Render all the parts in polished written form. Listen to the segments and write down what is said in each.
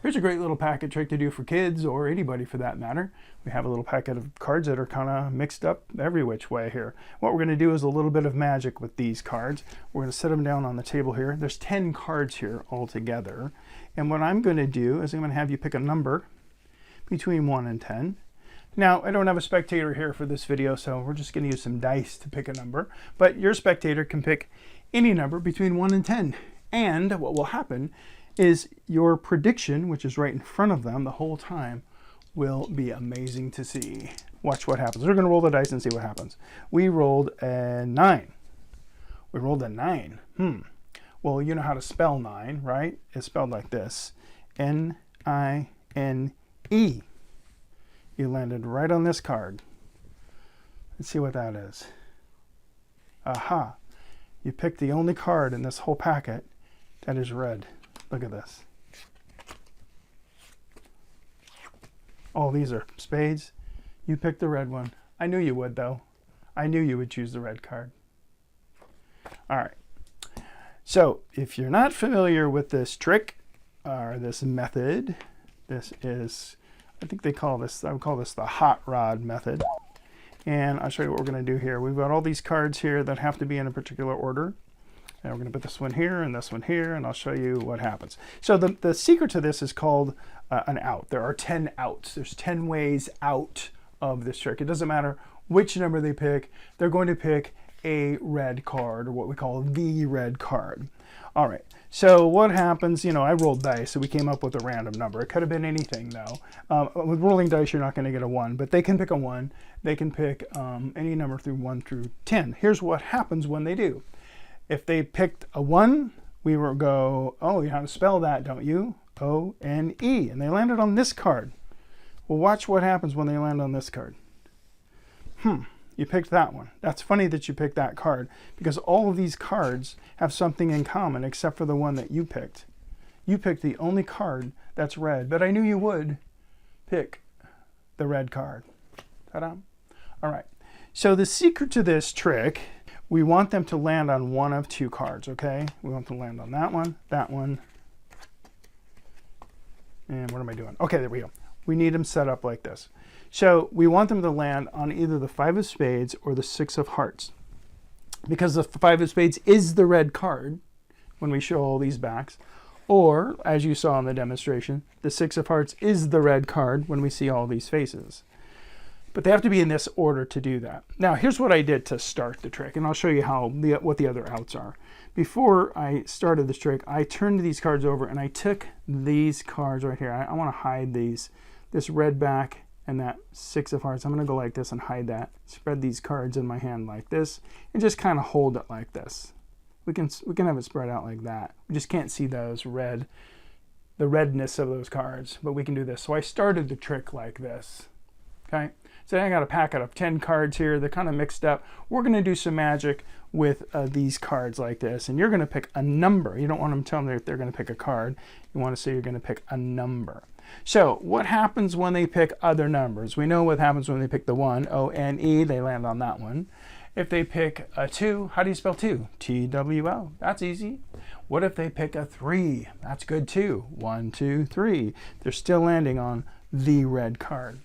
Here's a great little packet trick to do for kids or anybody for that matter. We have a little packet of cards that are kind of mixed up every which way here. What we're going to do is a little bit of magic with these cards. We're going to set them down on the table here. There's 10 cards here altogether. And what I'm going to do is I'm going to have you pick a number between 1 and 10. Now, I don't have a spectator here for this video, so we're just going to use some dice to pick a number. But your spectator can pick any number between 1 and 10. And what will happen is your prediction, which is right in front of them the whole time, will be amazing to see. Watch what happens. We're going to roll the dice and see what happens. We rolled a 9. We rolled a 9. Well, you know how to spell 9, right? It's spelled like this. N-I-N-E. You landed right on this card. Let's see what that is. Aha. You picked the only card in this whole packet that is red. Look at this. Oh, these are spades. You picked the red one. I knew you would, though. I knew you would choose the red card. All right. So, if you're not familiar with this trick or this method, this is, I think they call this, I would call this the hot rod method. And I'll show you what we're going to do here. We've got all these cards here that have to be in a particular order. And we're going to put this one here and this one here, and I'll show you what happens. So the secret to this is called an out. There are 10 outs. There's 10 ways out of this trick. It doesn't matter which number they pick. They're going to pick a red card, or what we call the red card. All right. So what happens, you know, I rolled dice, so we came up with a random number. It could have been anything, though. With rolling dice, you're not going to get a 1, but they can pick a 1. They can pick any number through 1 through 10. Here's what happens when they do. If they picked a 1, we will go, oh, you know how to spell that, don't you? O-N-E. And they landed on this card. Well, watch what happens when they land on this card. You picked that one. That's funny that you picked that card, because all of these cards have something in common except for the one that you picked. You picked the only card that's red, but I knew you would pick the red card. Ta-da! All right. So the secret to this trick, we want them to land on one of 2 cards, okay? We want them to land on that one, and what am I doing? Okay, there we go. We need them set up like this. So we want them to land on either the 5 of spades or the 6 of hearts. Because the 5 of spades is the red card when we show all these backs. Or, as you saw in the demonstration, the 6 of hearts is the red card when we see all these faces. But they have to be in this order to do that. Now, here's what I did to start the trick, and I'll show you what the other outs are. Before I started this trick, I turned these cards over and I took these cards right here. I want to hide this red back and that 6 of hearts. I'm going to go like this and hide that. Spread these cards in my hand like this and just kind of hold it like this. We can have it spread out like that. We just can't see the redness of those cards, but we can do this. So I started the trick like this. Okay. So I got a packet of 10 cards here. They're kind of mixed up. We're going to do some magic with these cards like this. And you're going to pick a number. You don't want them to tell them that they're going to pick a card. You want to say you're going to pick a number. So what happens when they pick other numbers? We know what happens when they pick the 1, O-N-E. They land on that one. If they pick a 2, how do you spell 2? T-W-O. That's easy. What if they pick a 3? That's good too. 1, 2, 3. They're still landing on the red card.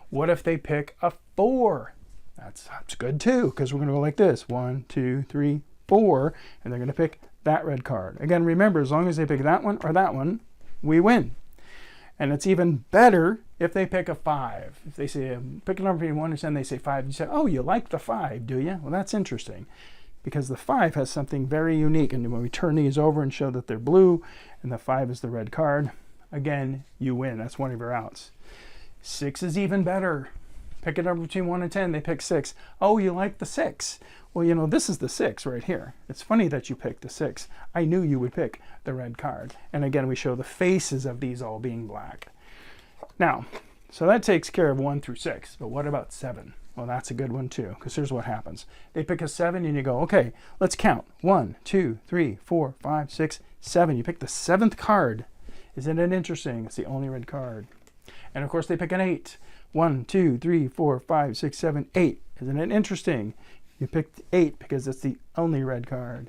What if they pick a 4? That's good too, because we're going to go like this. 1, 2, 3, 4. And they're going to pick that red card. Again, remember, as long as they pick that one or that one, we win. And it's even better if they pick a 5. If they say, pick a number between 1 and 10, they say 5. You say, oh, you like the 5, do you? Well, that's interesting, because the 5 has something very unique. And when we turn these over and show that they're blue, and the 5 is the red card, again, you win. That's one of your outs. 6 is even better. Pick a number between 1 and 10, they pick 6. Oh, you like the 6. Well, you know, this is the 6 right here. It's funny that you picked the 6. I knew you would pick the red card. And again, we show the faces of these all being black. Now, so that takes care of 1 through 6. But what about 7? Well, that's a good one too, because here's what happens. They pick a 7 and you go, okay, let's count. 1, 2, 3, 4, 5, 6, 7. You pick the 7th card. Isn't it interesting? It's the only red card. And of course, they pick an 8. 1, 2, 3, 4, 5, 6, 7, 8. Isn't it interesting? You picked 8 because it's the only red card.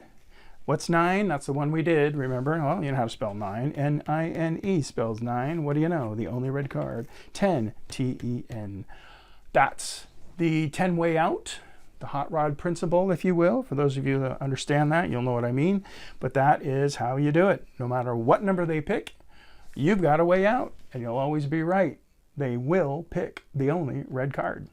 What's 9? That's the one we did, remember? Well, you know how to spell 9. N-I-N-E spells 9. What do you know? The only red card. 10, T-E-N. That's the 10 way out, the hot rod principle, if you will. For those of you that understand that, you'll know what I mean. But that is how you do it. No matter what number they pick, you've got a way out, and you'll always be right. They will pick the only red card.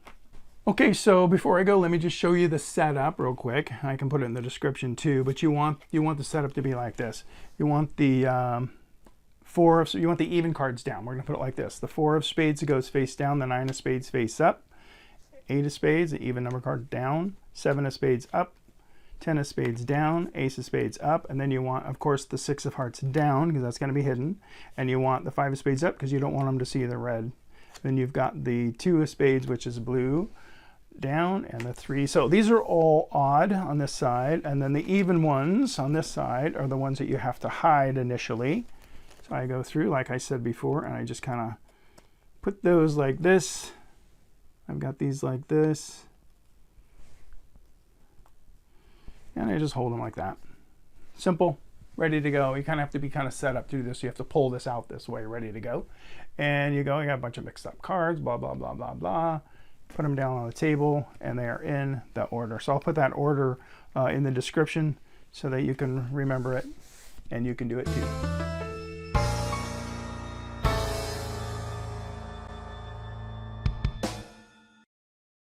Okay, so before I go, let me just show you the setup real quick. I can put it in the description too, but you want the setup to be like this. You want the you want the even cards down. We're gonna put it like this. The 4 of spades goes face down, the 9 of spades face up, 8 of spades, the even number card down, 7 of spades up, 10 of spades down, ace of spades up, and then you want, of course, the 6 of hearts down, because that's gonna be hidden, and you want the 5 of spades up, because you don't want them to see the red. Then you've got the 2 of spades, which is blue, down, and the 3. So these are all odd on this side, and then the even ones on this side are the ones that you have to hide initially. So I go through, like I said before, and I just kind of put those like this. I've got these like this, and I just hold them like that. Simple, ready to go. You kind of have to be kind of set up to do this. You have to pull this out this way, ready to go. And you go, you got a bunch of mixed up cards, blah, blah, blah, blah, blah. Put them down on the table, and they are in the order. So I'll put that order in the description so that you can remember it, and you can do it too.